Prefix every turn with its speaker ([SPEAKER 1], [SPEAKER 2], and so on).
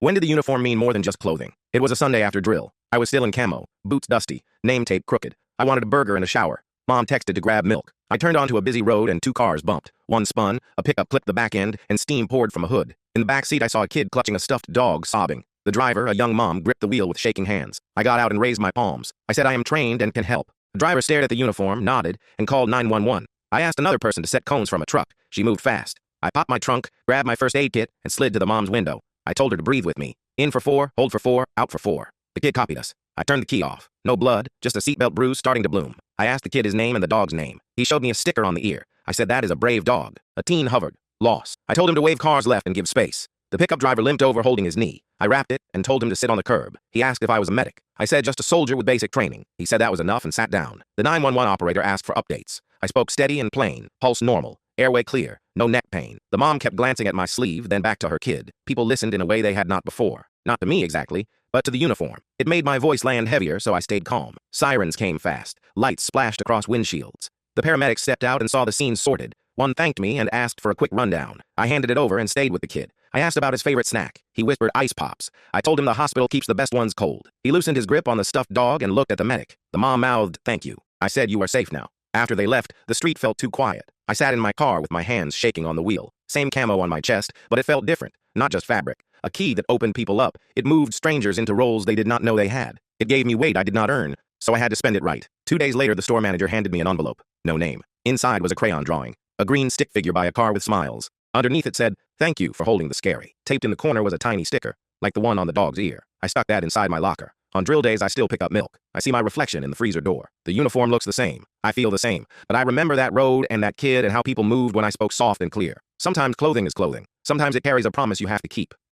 [SPEAKER 1] When did the uniform mean more than just clothing? It was a Sunday after drill. I was still in camo, boots dusty, name tape crooked. I wanted a burger and a shower. Mom texted to grab milk. I turned onto a busy road and two cars bumped. One spun, a pickup clipped the back end, and steam poured from a hood. In the back seat I saw a kid clutching a stuffed dog, sobbing. The driver, a young mom, gripped the wheel with shaking hands. I got out and raised my palms. I said I am trained and can help. The driver stared at the uniform, nodded, and called 911. I asked another person to set cones from a truck. She moved fast. I popped my trunk, grabbed my first aid kit, and slid to the mom's window. I told her to breathe with me. In for 4, hold for 4, out for 4. The kid copied us. I turned the key off. No blood, just a seatbelt bruise starting to bloom. I asked the kid his name and the dog's name. He showed me a sticker on the ear. I said that is a brave dog. A teen hovered. Loss. I told him to wave cars left and give space. The pickup driver limped over holding his knee. I wrapped it and told him to sit on the curb. He asked if I was a medic. I said just a soldier with basic training. He said that was enough and sat down. The 911 operator asked for updates. I spoke steady and plain. Pulse normal. Airway clear. No neck pain. The mom kept glancing at my sleeve, then back to her kid. People listened in a way they had not before. Not to me exactly, but to the uniform. It made my voice land heavier, so I stayed calm. Sirens came fast. Lights splashed across windshields. The paramedics stepped out and saw the scene sorted. One thanked me and asked for a quick rundown. I handed it over and stayed with the kid. I asked about his favorite snack. He whispered ice pops. I told him the hospital keeps the best ones cold. He loosened his grip on the stuffed dog and looked at the medic. The mom mouthed, "Thank you." I said, "You are safe now." After they left, the street felt too quiet. I sat in my car with my hands shaking on the wheel. Same camo on my chest, but it felt different. Not just fabric. A key that opened people up. It moved strangers into roles they did not know they had. It gave me weight I did not earn, so I had to spend it right. 2 days later, the store manager handed me an envelope. No name. Inside was a crayon drawing. A green stick figure by a car with smiles. Underneath it said, "Thank you for holding the scary." Taped in the corner was a tiny sticker, like the one on the dog's ear. I stuck that inside my locker. On drill days, I still pick up milk. I see my reflection in the freezer door. The uniform looks the same. I feel the same. But I remember that road and that kid and how people moved when I spoke soft and clear. Sometimes clothing is clothing. Sometimes it carries a promise you have to keep.